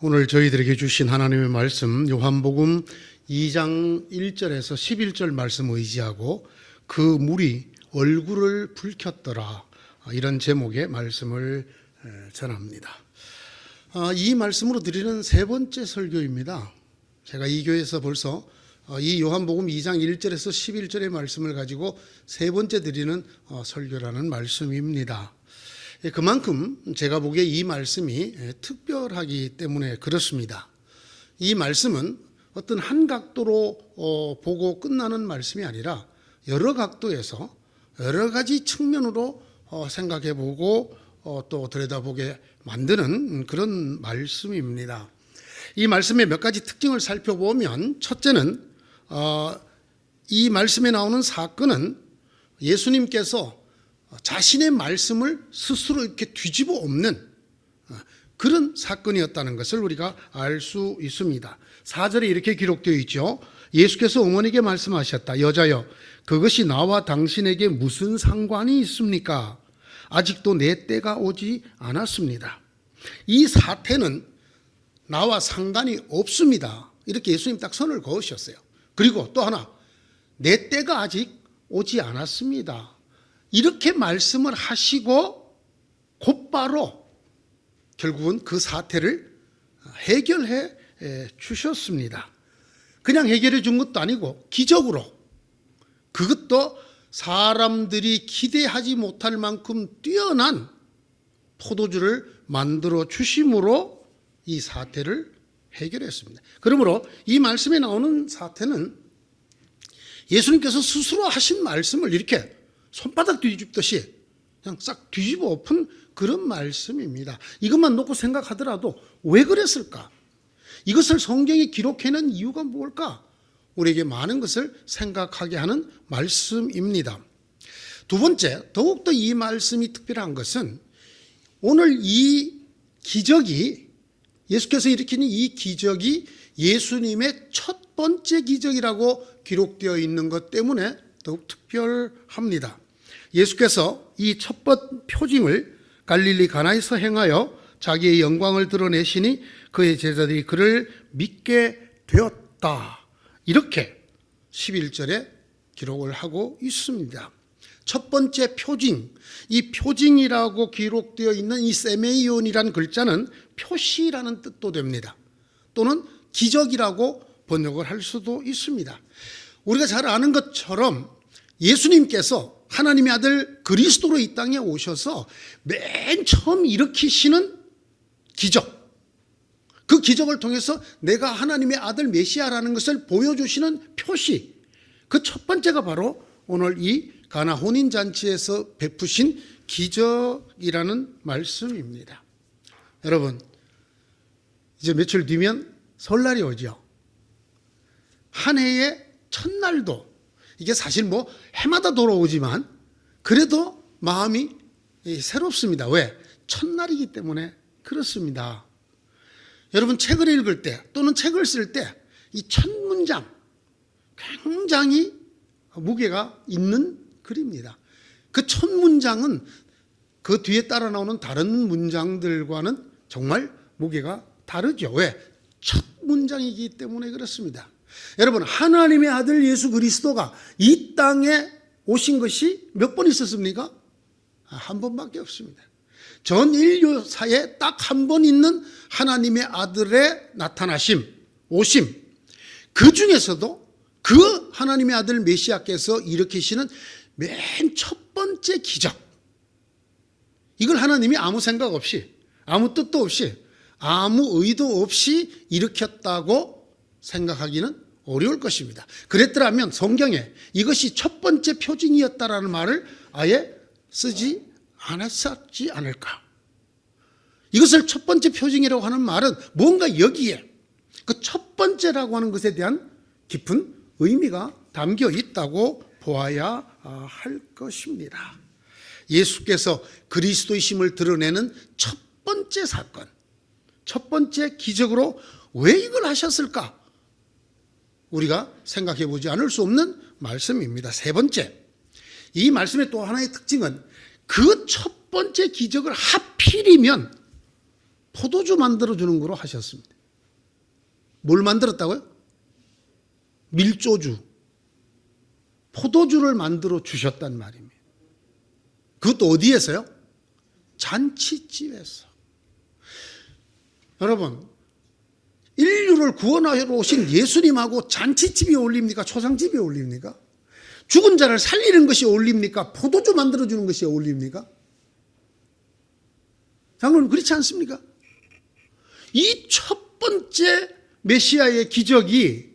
오늘 저희들에게 주신 하나님의 말씀 요한복음 2장 1절에서 11절 말씀 의지하고 그 물이 얼굴을 붉혔더라, 이런 제목의 말씀을 전합니다. 이 말씀으로 드리는 세 번째 설교입니다. 제가 이 교회에서 벌써 이 요한복음 2장 1절에서 11절의 말씀을 가지고 세 번째 드리는 설교라는 말씀입니다. 그만큼 제가 보기에 이 말씀이 특별하기 때문에 그렇습니다. 이 말씀은 어떤 한 각도로 보고 끝나는 말씀이 아니라 여러 각도에서 여러 가지 측면으로 생각해 보고 또 들여다보게 만드는 그런 말씀입니다. 이 말씀의 몇 가지 특징을 살펴보면, 첫째는 이 말씀에 나오는 사건은 예수님께서 자신의 말씀을 스스로 이렇게 뒤집어 엎는 그런 사건이었다는 것을 우리가 알 수 있습니다. 4절에 이렇게 기록되어 있죠. 예수께서 어머니에게 말씀하셨다. 여자여, 그것이 나와 당신에게 무슨 상관이 있습니까? 아직도 내 때가 오지 않았습니다. 이 사태는 나와 상관이 없습니다. 이렇게 예수님 딱 선을 그으셨어요. 그리고 또 하나, 내 때가 아직 오지 않았습니다. 이렇게 말씀을 하시고 곧바로 결국은 그 사태를 해결해 주셨습니다. 그냥 해결해 준 것도 아니고 기적으로, 그것도 사람들이 기대하지 못할 만큼 뛰어난 포도주를 만들어 주심으로 이 사태를 해결했습니다. 그러므로 이 말씀에 나오는 사태는 예수님께서 스스로 하신 말씀을 이렇게 손바닥 뒤집듯이 그냥 싹 뒤집어 엎은 그런 말씀입니다. 이것만 놓고 생각하더라도 왜 그랬을까? 이것을 성경에 기록해낸 이유가 뭘까? 우리에게 많은 것을 생각하게 하는 말씀입니다. 두 번째, 더욱더 이 말씀이 특별한 것은 오늘 이 기적이, 예수께서 일으키는 이 기적이 예수님의 첫 번째 기적이라고 기록되어 있는 것 때문에 더욱 특별합니다. 예수께서 이 첫 번째 표징을 갈릴리 가나에서 행하여 자기의 영광을 드러내시니 그의 제자들이 그를 믿게 되었다, 이렇게 11절에 기록을 하고 있습니다. 첫 번째 표징, 이 표징이라고 기록되어 있는 이 세메이온이라는 글자는 표시라는 뜻도 됩니다. 또는 기적이라고 번역을 할 수도 있습니다. 우리가 잘 아는 것처럼 예수님께서 하나님의 아들 그리스도로 이 땅에 오셔서 맨 처음 일으키시는 기적, 그 기적을 통해서 내가 하나님의 아들 메시아라는 것을 보여주시는 표시, 그 첫 번째가 바로 오늘 이 가나 혼인잔치에서 베푸신 기적이라는 말씀입니다. 여러분, 이제 며칠 뒤면 설날이 오죠. 한 해의 첫날도, 이게 사실 뭐 해마다 돌아오지만 그래도 마음이 새롭습니다. 왜? 첫날이기 때문에 그렇습니다. 여러분, 책을 읽을 때 또는 책을 쓸 때 이 첫 문장 굉장히 무게가 있는 글입니다. 그 첫 문장은 그 뒤에 따라 나오는 다른 문장들과는 정말 무게가 다르죠. 왜? 첫 문장이기 때문에 그렇습니다. 여러분, 하나님의 아들 예수 그리스도가 이 땅에 오신 것이 몇 번 있었습니까? 한 번밖에 없습니다. 전 인류사에 딱 한 번 있는 하나님의 아들의 나타나심, 오심, 그 중에서도 그 하나님의 아들 메시아께서 일으키시는 맨 첫 번째 기적, 이걸 하나님이 아무 생각 없이, 아무 뜻도 없이, 아무 의도 없이 일으켰다고 생각하기는 어려울 것입니다. 그랬더라면 성경에 이것이 첫 번째 표징이었다라는 말을 아예 쓰지 않았지 않을까? 이것을 첫 번째 표징이라고 하는 말은 뭔가 여기에 그 첫 번째라고 하는 것에 대한 깊은 의미가 담겨 있다고 보아야 할 것입니다. 예수께서 그리스도이심을 드러내는 첫 번째 사건, 첫 번째 기적으로 왜 이걸 하셨을까? 우리가 생각해 보지 않을 수 없는 말씀입니다. 세 번째, 이 말씀의 또 하나의 특징은 그 첫 번째 기적을 하필이면 포도주 만들어주는 거로 하셨습니다. 뭘 만들었다고요? 밀조주, 포도주를 만들어 주셨단 말입니다. 그것도 어디에서요? 잔치집에서. 여러분, 인류를 구원하러 오신 예수님하고 잔치집이 어울립니까? 초상집이 어울립니까? 죽은 자를 살리는 것이 어울립니까? 포도주 만들어주는 것이 어울립니까? 장로님, 그렇지 않습니까? 이 첫 번째 메시아의 기적이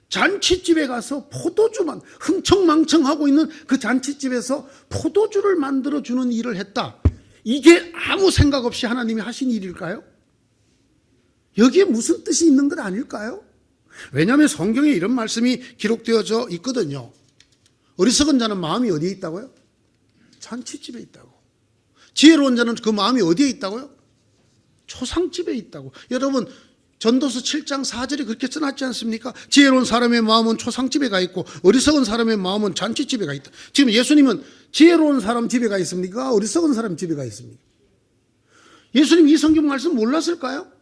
잔치집에 가서 포도주만 흥청망청하고 있는 그 잔치집에서 포도주를 만들어주는 일을 했다. 이게 아무 생각 없이 하나님이 하신 일일까요? 여기에 무슨 뜻이 있는 것 아닐까요? 왜냐하면 성경에 이런 말씀이 기록되어져 있거든요. 어리석은 자는 마음이 어디에 있다고요? 잔치집에 있다고. 지혜로운 자는 그 마음이 어디에 있다고요? 초상집에 있다고. 여러분, 전도서 7장 4절에 그렇게 써놨지 않습니까? 지혜로운 사람의 마음은 초상집에 가 있고 어리석은 사람의 마음은 잔치집에 가 있다. 지금 예수님은 지혜로운 사람 집에 가 있습니까? 어리석은 사람 집에 가 있습니까? 예수님 이 성경 말씀 몰랐을까요?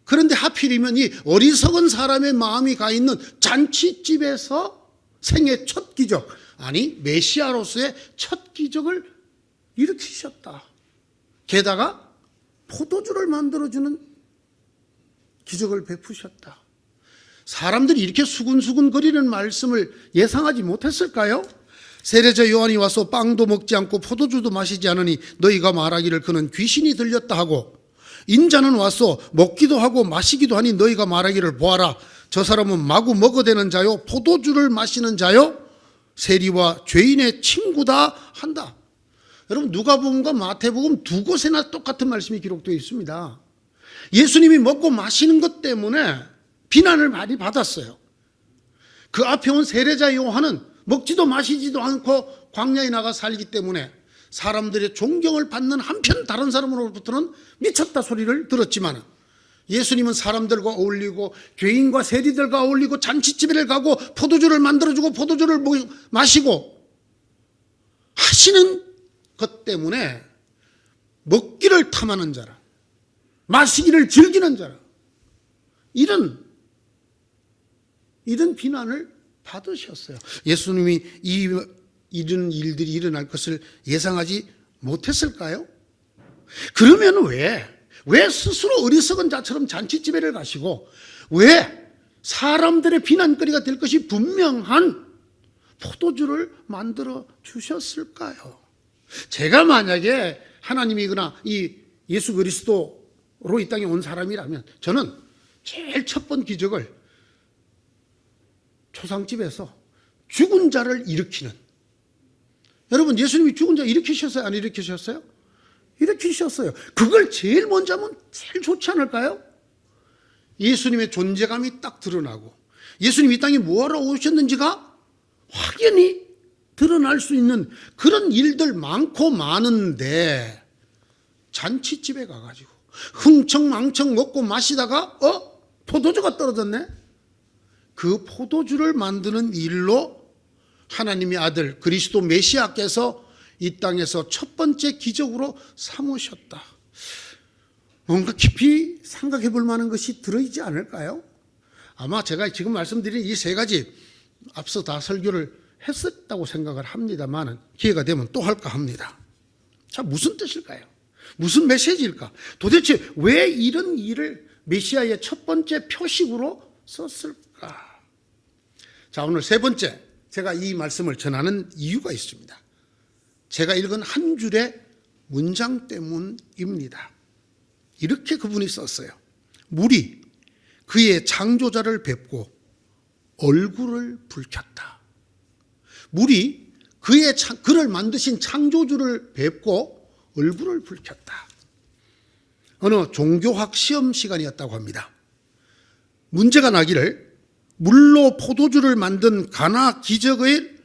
그런데 하필이면 이 어리석은 사람의 마음이 가 있는 잔치집에서 생애 첫 기적, 아니 메시아로서의 첫 기적을 일으키셨다. 게다가 포도주를 만들어주는 기적을 베푸셨다. 사람들이 이렇게 수근수근 거리는 말씀을 예상하지 못했을까요? 세례자 요한이 와서 빵도 먹지 않고 포도주도 마시지 않으니 너희가 말하기를 그는 귀신이 들렸다 하고, 인자는 와서 먹기도 하고 마시기도 하니 너희가 말하기를 보아라, 저 사람은 마구 먹어대는 자요 포도주를 마시는 자요 세리와 죄인의 친구다 한다. 여러분, 누가복음과 마태복음 두 곳에나 똑같은 말씀이 기록되어 있습니다. 예수님이 먹고 마시는 것 때문에 비난을 많이 받았어요. 그 앞에 온 세례자 요한은 먹지도 마시지도 않고 광야에 나가 살기 때문에 사람들의 존경을 받는 한편 다른 사람으로부터는 미쳤다 소리를 들었지만, 예수님은 사람들과 어울리고 죄인과 세리들과 어울리고 잔치집에 가고 포도주를 만들어주고 포도주를 마시고 하시는 것 때문에 먹기를 탐하는 자라, 마시기를 즐기는 자라, 이런 비난을 받으셨어요. 예수님이 이런 일들이 일어날 것을 예상하지 못했을까요? 그러면 왜 스스로 어리석은 자처럼 잔치집에를 가시고 왜 사람들의 비난거리가 될 것이 분명한 포도주를 만들어 주셨을까요? 제가 만약에 하나님이거나 이 예수 그리스도로 이 땅에 온 사람이라면 저는 제일 첫 번 기적을 초상집에서 죽은 자를 일으키는, 여러분 예수님이 죽은 자 일으키셨어요? 안 일으키셨어요? 일으키셨어요. 그걸 제일 먼저 하면 제일 좋지 않을까요? 예수님의 존재감이 딱 드러나고 예수님이 이 땅에 뭐하러 오셨는지가 확연히 드러날 수 있는 그런 일들 많고 많은데, 잔치집에 가가지고 흥청망청 먹고 마시다가 포도주가 떨어졌네? 그 포도주를 만드는 일로 하나님의 아들 그리스도 메시아께서 이 땅에서 첫 번째 기적으로 삼으셨다. 뭔가 깊이 생각해 볼 만한 것이 들어있지 않을까요? 아마 제가 지금 말씀드린 이 세 가지 앞서 다 설교를 했었다고 생각을 합니다만, 기회가 되면 또 할까 합니다. 자, 무슨 뜻일까요? 무슨 메시지일까? 도대체 왜 이런 일을 메시아의 첫 번째 표식으로 썼을까? 자, 오늘 세 번째, 제가 이 말씀을 전하는 이유가 있습니다. 제가 읽은 한 줄의 문장 때문입니다. 이렇게 그분이 썼어요. 물이 그의 창조자를 뵙고 얼굴을 붉혔다. 물이 그를 만드신 창조주를 뵙고 얼굴을 붉혔다. 어느 종교학 시험 시간이었다고 합니다. 문제가 나기를 물로 포도주를 만든 가나 기적의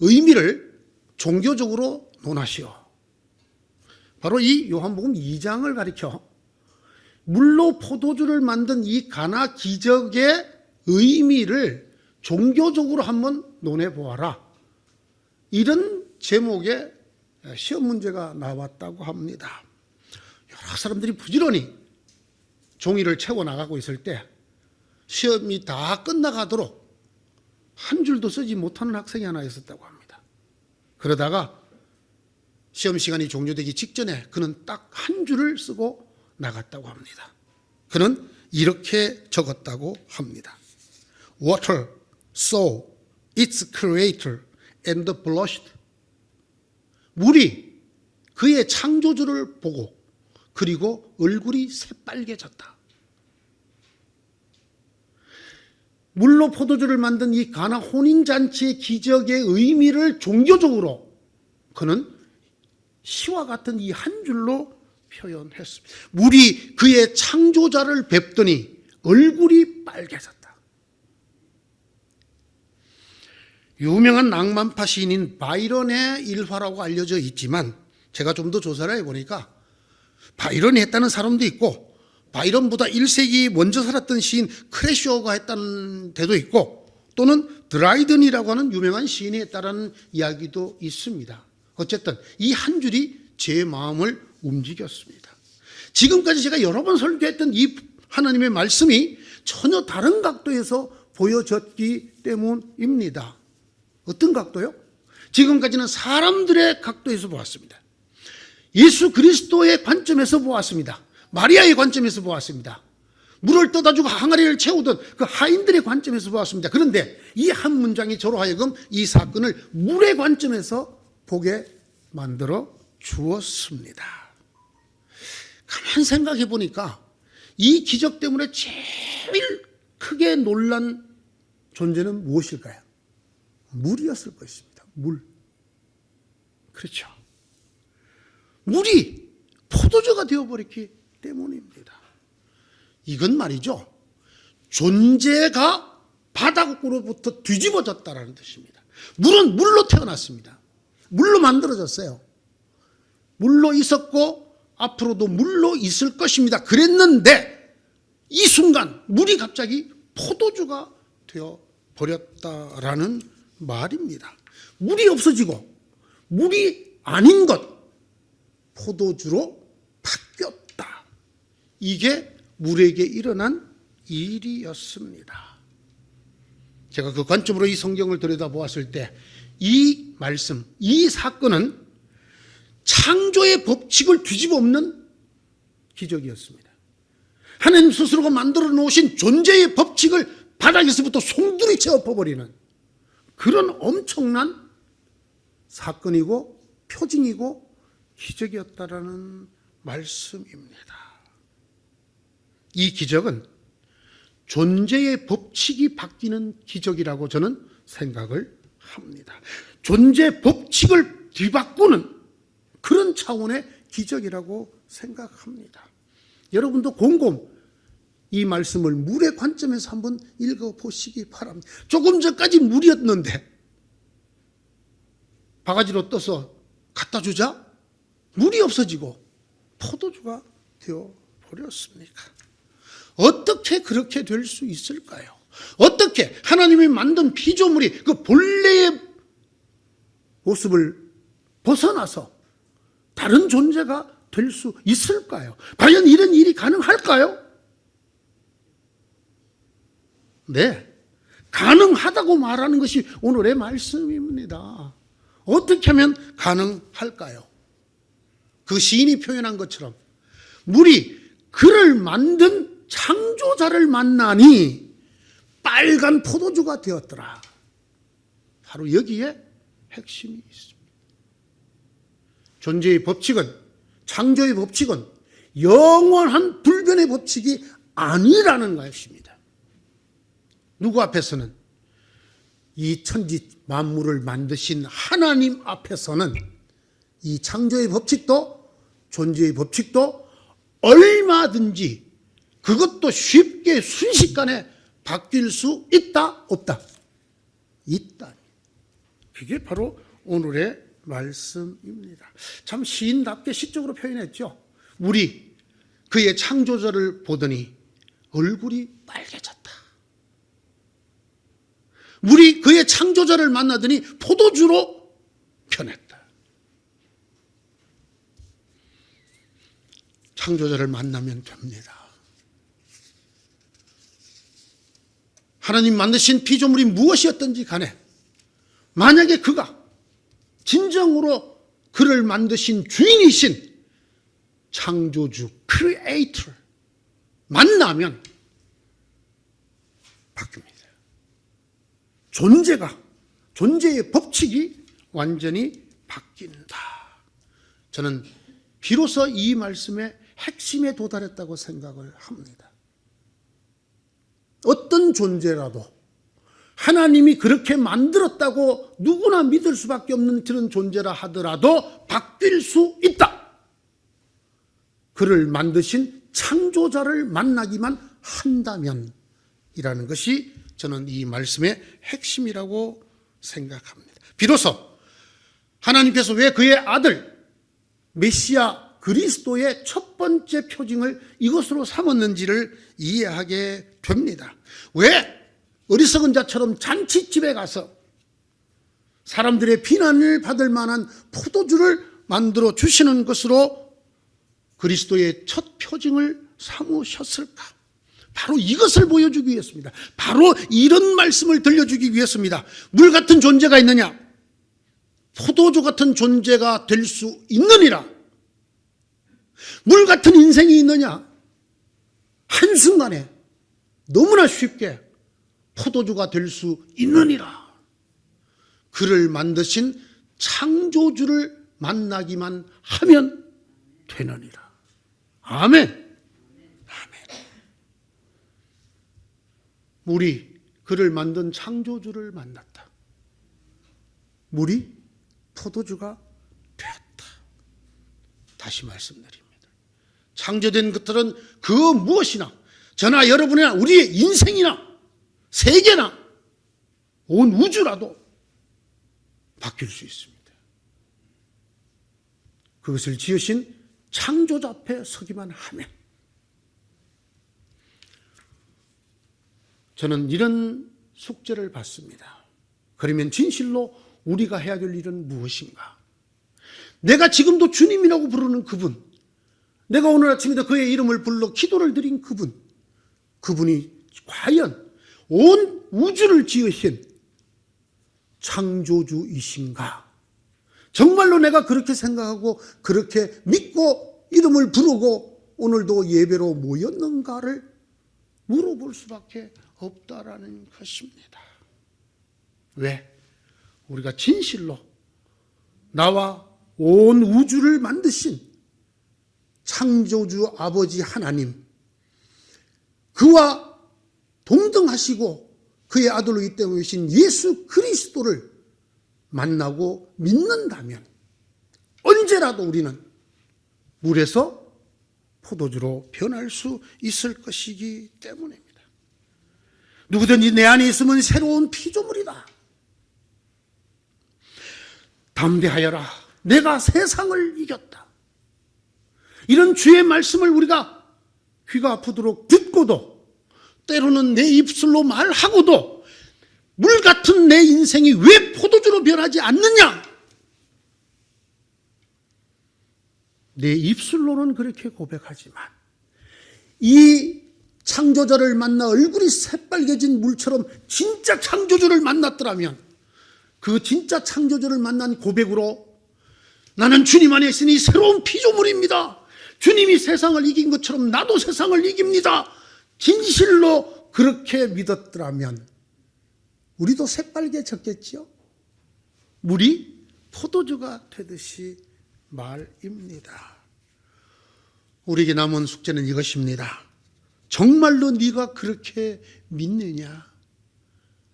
의미를 종교적으로 논하시오. 바로 이 요한복음 2장을 가리켜 물로 포도주를 만든 이 가나 기적의 의미를 종교적으로 한번 논해 보아라, 이런 제목의 시험 문제가 나왔다고 합니다. 여러 사람들이 부지런히 종이를 채워나가고 있을 때 시험이 다 끝나가도록 한 줄도 쓰지 못하는 학생이 하나 있었다고 합니다. 그러다가 시험 시간이 종료되기 직전에 그는 딱 한 줄을 쓰고 나갔다고 합니다. 그는 이렇게 적었다고 합니다. Water saw its creator and blushed. 물이 그의 창조주를 보고 그리고 얼굴이 새빨개졌다. 물로 포도주를 만든 이 가나 혼인잔치의 기적의 의미를 종교적으로 그는 시와 같은 이 한 줄로 표현했습니다. 물이 그의 창조자를 뵙더니 얼굴이 빨개졌다. 유명한 낭만파 시인인 바이런의 일화라고 알려져 있지만 제가 좀 더 조사를 해보니까 바이런이 했다는 사람도 있고 바이런보다 1세기 먼저 살았던 시인 크래쇼가 했다는 데도 있고 또는 드라이든이라고 하는 유명한 시인이 했다는 이야기도 있습니다. 어쨌든 이 한 줄이 제 마음을 움직였습니다. 지금까지 제가 여러 번 설교했던 이 하나님의 말씀이 전혀 다른 각도에서 보여졌기 때문입니다. 어떤 각도요? 지금까지는 사람들의 각도에서 보았습니다. 예수 그리스도의 관점에서 보았습니다. 마리아의 관점에서 보았습니다. 물을 떠다주고 항아리를 채우던 그 하인들의 관점에서 보았습니다. 그런데 이 한 문장이 저로 하여금 이 사건을 물의 관점에서 보게 만들어 주었습니다. 가만 생각해 보니까 이 기적 때문에 제일 크게 놀란 존재는 무엇일까요? 물이었을 것입니다. 물. 그렇죠. 물이 포도주가 되어버렸기 때문입니다. 이건 말이죠. 존재가 바닥으로부터 뒤집어졌다는 뜻입니다. 물은 물로 태어났습니다. 물로 만들어졌어요. 물로 있었고 앞으로도 물로 있을 것입니다. 그랬는데 이 순간 물이 갑자기 포도주가 되어버렸다라는 말입니다. 물이 없어지고 물이 아닌 것, 포도주로 바뀌었다. 이게 물에게 일어난 일이었습니다. 제가 그 관점으로 이 성경을 들여다보았을 때 이 말씀, 이 사건은 창조의 법칙을 뒤집어 엎는 기적이었습니다. 하나님 스스로가 만들어 놓으신 존재의 법칙을 바닥에서부터 송두리째 엎어버리는 그런 엄청난 사건이고 표징이고 기적이었다라는 말씀입니다. 이 기적은 존재의 법칙이 바뀌는 기적이라고 저는 생각을 합니다. 존재 법칙을 뒤바꾸는 그런 차원의 기적이라고 생각합니다. 여러분도 곰곰 이 말씀을 물의 관점에서 한번 읽어보시기 바랍니다. 조금 전까지 물이었는데 바가지로 떠서 갖다 주자 물이 없어지고 포도주가 되어버렸습니까? 어떻게 그렇게 될 수 있을까요? 어떻게 하나님이 만든 피조물이 그 본래의 모습을 벗어나서 다른 존재가 될 수 있을까요? 과연 이런 일이 가능할까요? 네, 가능하다고 말하는 것이 오늘의 말씀입니다. 어떻게 하면 가능할까요? 그 시인이 표현한 것처럼 물이 그를 만든 창조자를 만나니 빨간 포도주가 되었더라. 바로 여기에 핵심이 있습니다. 존재의 법칙은, 창조의 법칙은 영원한 불변의 법칙이 아니라는 것입니다. 누구 앞에서는? 이 천지 만물을 만드신 하나님 앞에서는 이 창조의 법칙도 존재의 법칙도 얼마든지 그것도 쉽게 순식간에 바뀔 수 있다? 없다? 있다. 그게 바로 오늘의 말씀입니다. 참 시인답게 시적으로 표현했죠. 물이 그의 창조자를 보더니 얼굴이 빨개졌다. 물이 그의 창조자를 만나더니 포도주로 변했다. 창조자를 만나면 됩니다. 하나님 만드신 피조물이 무엇이었든지 간에 만약에 그가 진정으로 그를 만드신 주인이신 창조주, 크리에이터를 만나면 바뀝니다. 존재의 법칙이 완전히 바뀐다. 저는 비로소 이 말씀의 핵심에 도달했다고 생각을 합니다. 어떤 존재라도 하나님이 그렇게 만들었다고 누구나 믿을 수밖에 없는 그런 존재라 하더라도 바뀔 수 있다. 그를 만드신 창조자를 만나기만 한다면 이라는 것이 저는 이 말씀의 핵심이라고 생각합니다. 비로소 하나님께서 왜 그의 아들 메시아 그리스도의 첫 번째 표징을 이것으로 삼았는지를 이해하게 됩니다. 왜 어리석은 자처럼 잔치집에 가서 사람들의 비난을 받을 만한 포도주를 만들어 주시는 것으로 그리스도의 첫 표징을 삼으셨을까? 바로 이것을 보여주기 위해서입니다. 바로 이런 말씀을 들려주기 위해서입니다. 물 같은 존재가 있느냐? 포도주 같은 존재가 될 수 있느니라. 물 같은 인생이 있느냐? 한순간에 너무나 쉽게 포도주가 될 수 있느니라. 그를 만드신 창조주를 만나기만 하면 되느니라. 아멘. 아멘. 물이 그를 만든 창조주를 만났다. 물이 포도주가 되었다. 다시 말씀드립니다. 창조된 것들은 그 무엇이나 저나 여러분이나 우리의 인생이나 세계나 온 우주라도 바뀔 수 있습니다. 그것을 지으신 창조자 앞에 서기만 하면 저는 이런 숙제를 받습니다. 그러면 진실로 우리가 해야 될 일은 무엇인가? 내가 지금도 주님이라고 부르는 그분, 내가 오늘 아침에도 그의 이름을 불러 기도를 드린 그분이 과연 온 우주를 지으신 창조주이신가? 정말로 내가 그렇게 생각하고 그렇게 믿고 이름을 부르고 오늘도 예배로 모였는가를 물어볼 수밖에 없다라는 것입니다. 왜? 우리가 진실로 나와 온 우주를 만드신 창조주 아버지 하나님, 그와 동등하시고 그의 아들로 이 땅에 오신 예수 그리스도를 만나고 믿는다면 언제라도 우리는 물에서 포도주로 변할 수 있을 것이기 때문입니다. 누구든지 내 안에 있으면 새로운 피조물이다. 담대하여라. 내가 세상을 이겼다. 이런 주의 말씀을 우리가 귀가 아프도록 듣고도 때로는 내 입술로 말하고도 물 같은 내 인생이 왜 포도주로 변하지 않느냐? 내 입술로는 그렇게 고백하지만 이 창조자를 만나 얼굴이 새빨개진 물처럼 진짜 창조주를 만났더라면 그 진짜 창조주를 만난 고백으로 나는 주님 안에 있으니 새로운 피조물입니다. 주님이 세상을 이긴 것처럼 나도 세상을 이깁니다. 진실로 그렇게 믿었더라면 우리도 새빨개졌겠지요. 물이 포도주가 되듯이 말입니다. 우리에게 남은 숙제는 이것입니다. 정말로 네가 그렇게 믿느냐?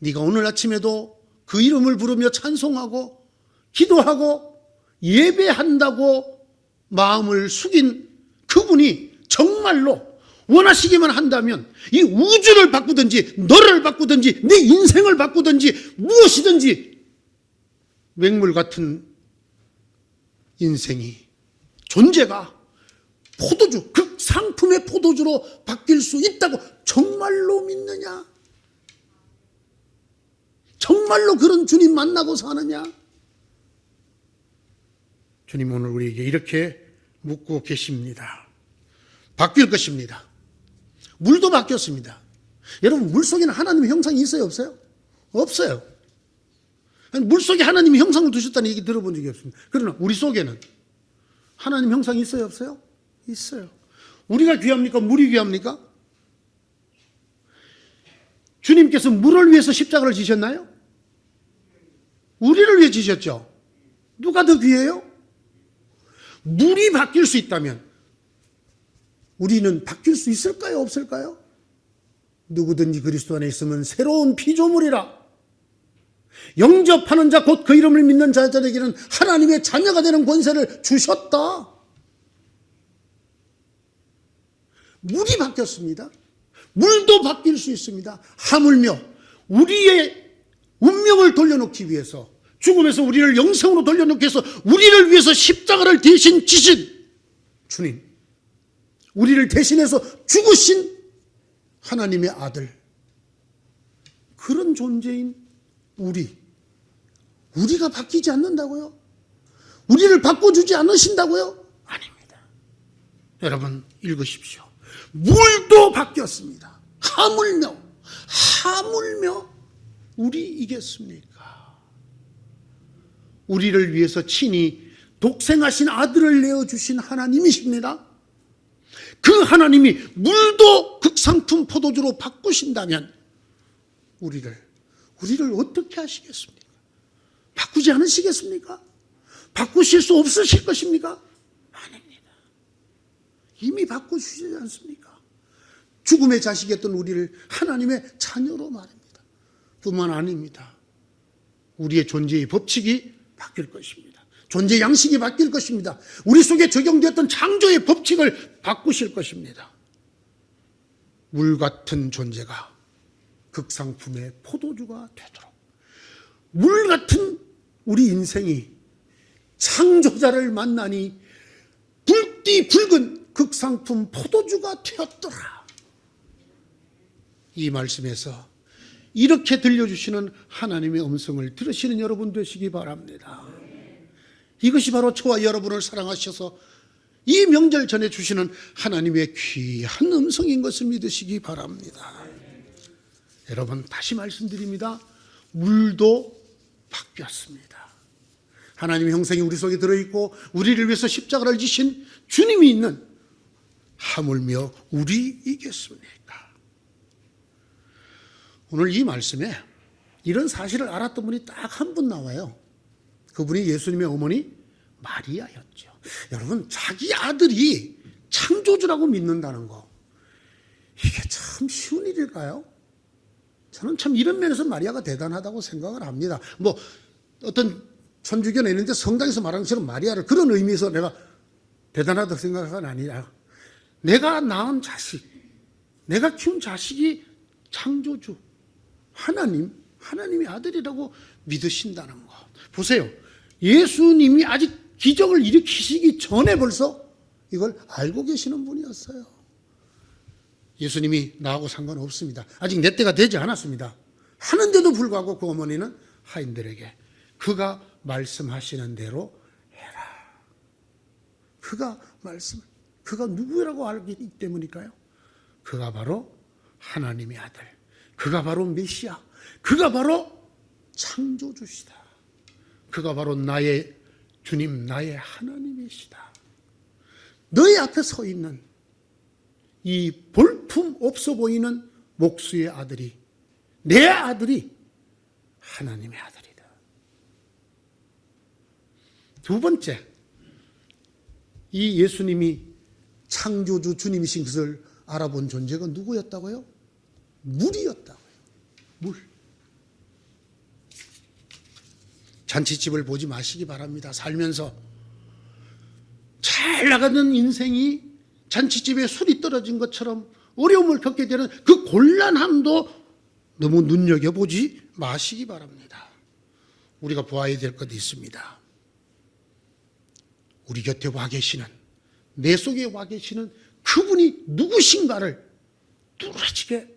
네가 오늘 아침에도 그 이름을 부르며 찬송하고 기도하고 예배한다고 마음을 숙인 그분이 정말로 원하시기만 한다면 이 우주를 바꾸든지 너를 바꾸든지 네 인생을 바꾸든지 무엇이든지 맹물 같은 인생이 존재가 포도주, 극상품의 포도주로 바뀔 수 있다고 정말로 믿느냐? 정말로 그런 주님 만나고 사느냐? 주님 오늘 우리에게 이렇게 묻고 계십니다. 바뀔 것입니다. 물도 바뀌었습니다. 여러분, 물 속에는 하나님의 형상이 있어요, 없어요? 없어요. 물 속에 하나님이 형상을 두셨다는 얘기 들어본 적이 없습니다. 그러나 우리 속에는 하나님 형상이 있어요, 없어요? 있어요. 우리가 귀합니까? 물이 귀합니까? 주님께서 물을 위해서 십자가를 지셨나요? 우리를 위해 지셨죠. 누가 더 귀해요? 물이 바뀔 수 있다면 우리는 바뀔 수 있을까요? 없을까요? 누구든지 그리스도 안에 있으면 새로운 피조물이라. 영접하는 자 곧 그 이름을 믿는 자들에게는 하나님의 자녀가 되는 권세를 주셨다. 물이 바뀌었습니다. 물도 바뀔 수 있습니다. 하물며 우리의 운명을 돌려놓기 위해서, 죽음에서 우리를 영생으로 돌려놓기 위해서 우리를 위해서 십자가를 대신 지신 주님, 우리를 대신해서 죽으신 하나님의 아들, 그런 존재인 우리가 바뀌지 않는다고요? 우리를 바꿔주지 않으신다고요? 아닙니다. 여러분, 읽으십시오. 물도 바뀌었습니다. 하물며 우리이겠습니까? 우리를 위해서 친히 독생하신 아들을 내어주신 하나님이십니다. 그 하나님이 물도 극상품 포도주로 바꾸신다면 우리를 어떻게 하시겠습니까? 바꾸지 않으시겠습니까? 바꾸실 수 없으실 것입니까? 아닙니다. 이미 바꿔주시지 않습니까? 죽음의 자식이었던 우리를 하나님의 자녀로 말합니다. 뿐만 아닙니다. 우리의 존재의 법칙이 바뀔 것입니다. 존재 양식이 바뀔 것입니다. 우리 속에 적용되었던 창조의 법칙을 바꾸실 것입니다. 물 같은 존재가 극상품의 포도주가 되도록, 물 같은 우리 인생이 창조자를 만나니 붉디 붉은 극상품 포도주가 되었더라. 이 말씀에서 이렇게 들려주시는 하나님의 음성을 들으시는 여러분 되시기 바랍니다. 이것이 바로 저와 여러분을 사랑하셔서 이 명절 전에 주시는 하나님의 귀한 음성인 것을 믿으시기 바랍니다. 여러분, 다시 말씀드립니다. 물도 바뀌었습니다. 하나님의 형상이 우리 속에 들어있고 우리를 위해서 십자가를 지신 주님이 있는 하물며 우리이겠습니까? 오늘 이 말씀에 이런 사실을 알았던 분이 딱 한 분 나와요. 그분이 예수님의 어머니 마리아였죠. 여러분, 자기 아들이 창조주라고 믿는다는 거, 이게 참 쉬운 일일까요? 저는 참 이런 면에서 마리아가 대단하다고 생각을 합니다. 뭐 어떤 천주교는 있는데 성당에서 말하는 것처럼 마리아를 그런 의미에서 내가 대단하다고 생각은 아니라, 내가 낳은 자식, 내가 키운 자식이 창조주 하나님의 아들이라고 믿으신다는 거. 보세요. 예수님이 아직 기적을 일으키시기 전에 벌써 이걸 알고 계시는 분이었어요. 예수님이 나하고 상관없습니다. 아직 내 때가 되지 않았습니다. 하는데도 불구하고 그 어머니는 하인들에게 그가 말씀하시는 대로 해라. 그가 누구라고 알기 때문일까요? 그가 바로 하나님의 아들, 그가 바로 메시아, 그가 바로 창조주시다. 그가 바로 나의 주님, 나의 하나님이시다. 너희 앞에 서 있는 이 볼품 없어 보이는 목수의 아들이, 내 아들이 하나님의 아들이다. 두 번째, 이 예수님이 창조주 주님이신 것을 알아본 존재가 누구였다고요? 물이었다고요. 물. 잔치집을 보지 마시기 바랍니다. 살면서 잘 나가는 인생이 잔치집에 술이 떨어진 것처럼 어려움을 겪게 되는 그 곤란함도 너무 눈여겨보지 마시기 바랍니다. 우리가 보아야 될 것이 있습니다. 우리 곁에 와 계시는, 내 속에 와 계시는 그분이 누구신가를 뚜렷하게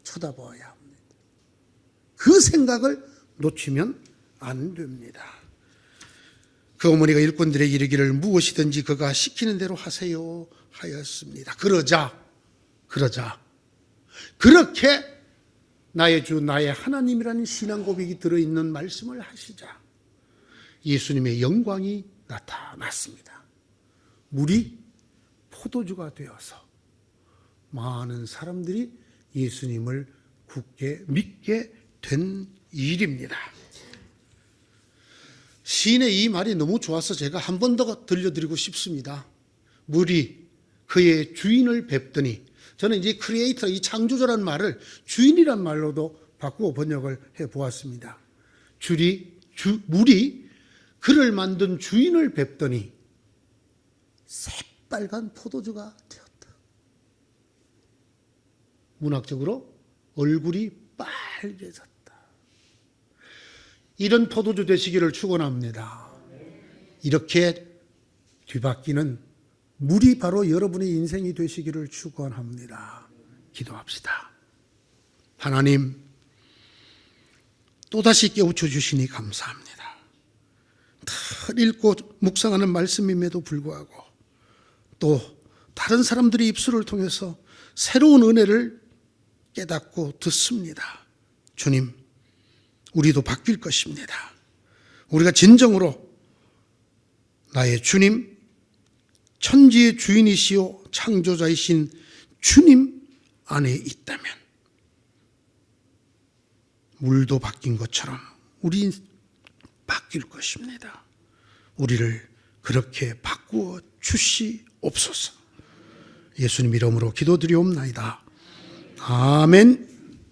쳐다보아야 합니다. 그 생각을 놓치면 안 됩니다. 그 어머니가 일꾼들에게 이르기를 무엇이든지 그가 시키는 대로 하세요 하였습니다. 그러자 그렇게 나의 주 나의 하나님이라는 신앙 고백이 들어있는 말씀을 하시자 예수님의 영광이 나타났습니다. 물이 포도주가 되어서 많은 사람들이 예수님을 굳게 믿게 된 일입니다. 시인의 이 말이 너무 좋아서 제가 한 번 더 들려드리고 싶습니다. 물이 그의 주인을 뵙더니, 저는 이제 크리에이터, 이 창조자라는 말을 주인이란 말로도 바꾸어 번역을 해 보았습니다. 물이 그를 만든 주인을 뵙더니 새빨간 포도주가 되었다. 문학적으로 얼굴이 빨개졌다. 이런 포도주 되시기를 축원합니다. 이렇게 뒤바뀌는 물이 바로 여러분의 인생이 되시기를 축원합니다. 기도합시다. 하나님, 또다시 깨우쳐 주시니 감사합니다. 다 읽고 묵상하는 말씀임에도 불구하고 또 다른 사람들의 입술을 통해서 새로운 은혜를 깨닫고 듣습니다. 주님, 우리도 바뀔 것입니다. 우리가 진정으로 나의 주님, 천지의 주인이시오 창조자이신 주님 안에 있다면 물도 바뀐 것처럼 우리 바뀔 것입니다. 우리를 그렇게 바꾸어 주시옵소서. 예수님 이름으로 기도드리옵나이다. 아멘.